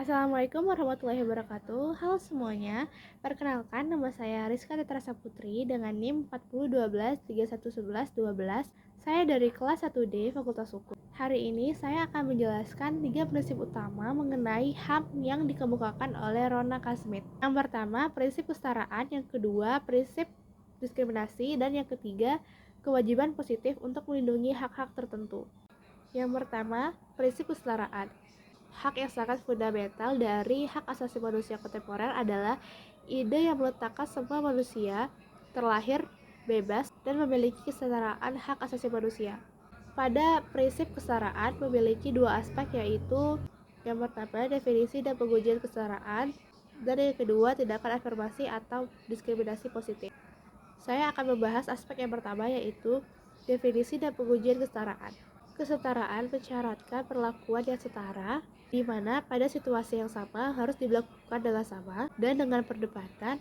Assalamualaikum warahmatullahi wabarakatuh. Halo semuanya, perkenalkan nama saya Rizka Tetrasa Putri dengan NIM 4012311112. Saya dari kelas 1D Fakultas Hukum. Hari ini saya akan menjelaskan 3 prinsip utama mengenai HAM yang dikemukakan oleh Rona Kasmit. Yang pertama, prinsip kesetaraan, yang kedua, prinsip diskriminasi, dan yang ketiga, kewajiban positif untuk melindungi hak-hak tertentu. Yang pertama, prinsip kesetaraan. Hak yang sangat fundamental dari hak asasi manusia kontemporer adalah ide yang meletakkan semua manusia terlahir bebas dan memiliki kesetaraan hak asasi manusia. Pada prinsip kesetaraan memiliki dua aspek, yaitu yang pertama definisi dan pengujian kesetaraan, dan yang kedua tindakan afirmasi atau diskriminasi positif. Saya akan membahas aspek yang pertama, yaitu definisi dan pengujian kesetaraan. Kesetaraan mensyaratkan perlakuan yang setara, di mana pada situasi yang sama harus dilakukan dengan sama, dan dengan perdebatan,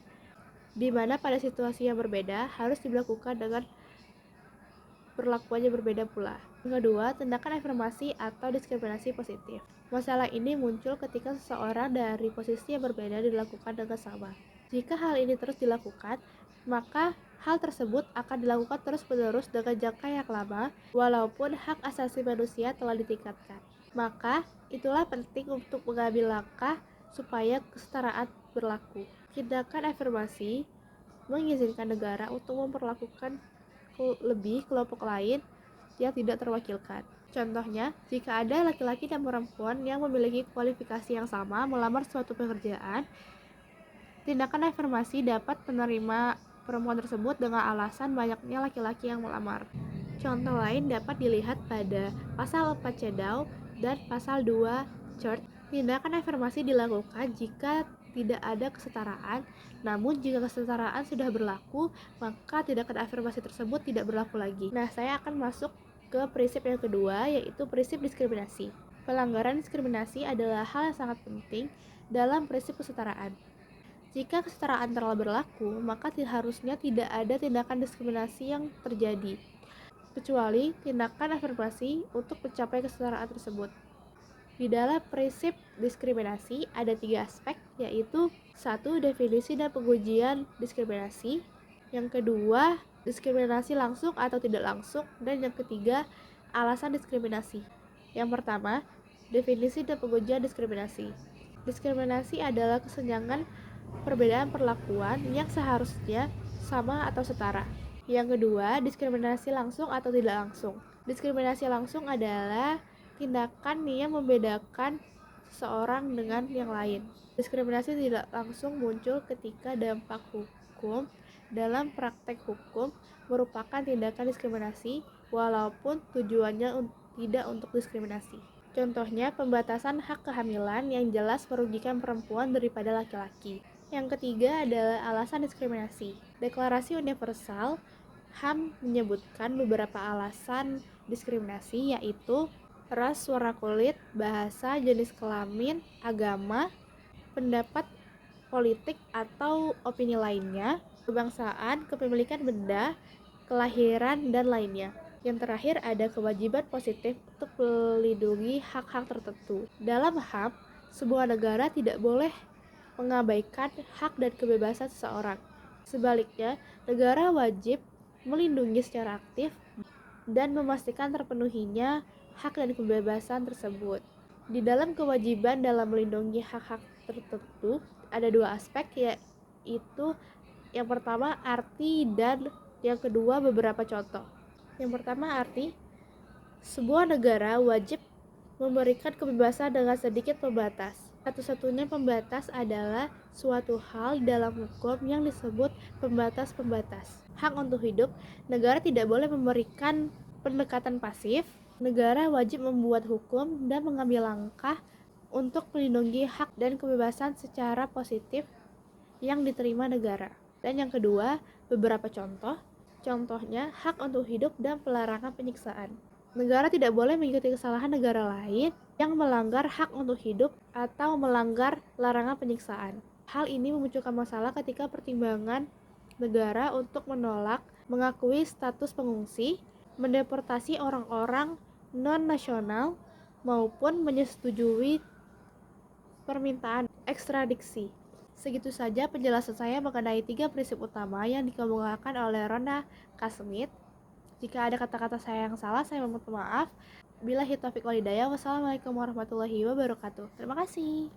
di mana pada situasi yang berbeda harus dilakukan dengan perlakuan yang berbeda pula. Yang kedua, tindakan afirmasi atau diskriminasi positif. Masalah ini muncul ketika seseorang dari posisi yang berbeda dilakukan dengan sama. Jika hal ini terus dilakukan, maka hal tersebut akan dilakukan terus-menerus dengan jangka yang lama, walaupun hak asasi manusia telah ditingkatkan. Maka, itulah penting untuk mengambil langkah supaya kesetaraan berlaku. Tindakan afirmasi mengizinkan negara untuk memperlakukan lebih kelompok lain yang tidak terwakilkan. Contohnya, jika ada laki-laki dan perempuan yang memiliki kualifikasi yang sama melamar suatu pekerjaan, tindakan afirmasi dapat menerima perempuan tersebut dengan alasan banyaknya laki-laki yang melamar. Contoh lain dapat dilihat pada pasal 4 CEDAW dan pasal 2 CERT. Tindakan afirmasi dilakukan jika tidak ada kesetaraan, namun jika kesetaraan sudah berlaku, maka tindakan afirmasi tersebut tidak berlaku lagi. Nah, saya akan masuk ke prinsip yang kedua, yaitu prinsip diskriminasi. Pelanggaran diskriminasi adalah hal yang sangat penting dalam prinsip kesetaraan. Jika kesetaraan telah berlaku, maka harusnya tidak ada tindakan diskriminasi yang terjadi, kecuali tindakan afirmasi untuk mencapai kesetaraan tersebut. Di dalam prinsip diskriminasi ada 3 aspek, yaitu 1. Definisi dan pengujian diskriminasi, yang kedua, diskriminasi langsung atau tidak langsung, dan yang ketiga, alasan diskriminasi. Yang pertama, definisi dan pengujian diskriminasi. Diskriminasi adalah kesenjangan perbedaan perlakuan yang seharusnya sama atau setara. Yang kedua, diskriminasi langsung atau tidak langsung. Diskriminasi langsung adalah tindakan yang membedakan seseorang dengan yang lain. Diskriminasi tidak langsung muncul ketika dampak hukum dalam praktek hukum merupakan tindakan diskriminasi, walaupun tujuannya tidak untuk diskriminasi. Contohnya, pembatasan hak kehamilan yang jelas merugikan perempuan daripada laki-laki. Yang ketiga adalah alasan diskriminasi. Deklarasi Universal HAM menyebutkan beberapa alasan diskriminasi, yaitu ras, warna kulit, bahasa, jenis kelamin, agama, pendapat politik atau opini lainnya, kebangsaan, kepemilikan benda, kelahiran, dan lainnya. Yang terakhir ada kewajiban positif untuk melindungi hak-hak tertentu. Dalam HAM, sebuah negara tidak boleh mengabaikan hak dan kebebasan seseorang. Sebaliknya, negara wajib melindungi secara aktif dan memastikan terpenuhinya hak dan kebebasan tersebut. Di dalam kewajiban dalam melindungi hak-hak tertentu, ada 2 aspek, yaitu yang pertama arti dan yang kedua beberapa contoh. Yang pertama arti, sebuah negara wajib memberikan kebebasan dengan sedikit pembatas. Satu-satunya pembatas adalah suatu hal dalam hukum yang disebut pembatas-pembatas. Hak untuk hidup, negara tidak boleh memberikan pendekatan pasif. Negara wajib membuat hukum dan mengambil langkah untuk melindungi hak dan kebebasan secara positif yang diterima negara. Dan yang kedua, beberapa contoh. Contohnya, hak untuk hidup dan pelarangan penyiksaan. Negara tidak boleh mengikuti kesalahan negara lain yang melanggar hak untuk hidup atau melanggar larangan penyiksaan. Hal ini memunculkan masalah ketika pertimbangan negara untuk menolak mengakui status pengungsi, mendeportasi orang-orang non-nasional, maupun menyetujui permintaan ekstradisi. Segitu saja penjelasan saya mengenai 3 prinsip utama yang dikemukakan oleh Rona Kasmit. Jika ada kata-kata saya yang salah, saya meminta maaf. Billahi taufiq walhidayah. Wassalamualaikum warahmatullahi wabarakatuh. Terima kasih.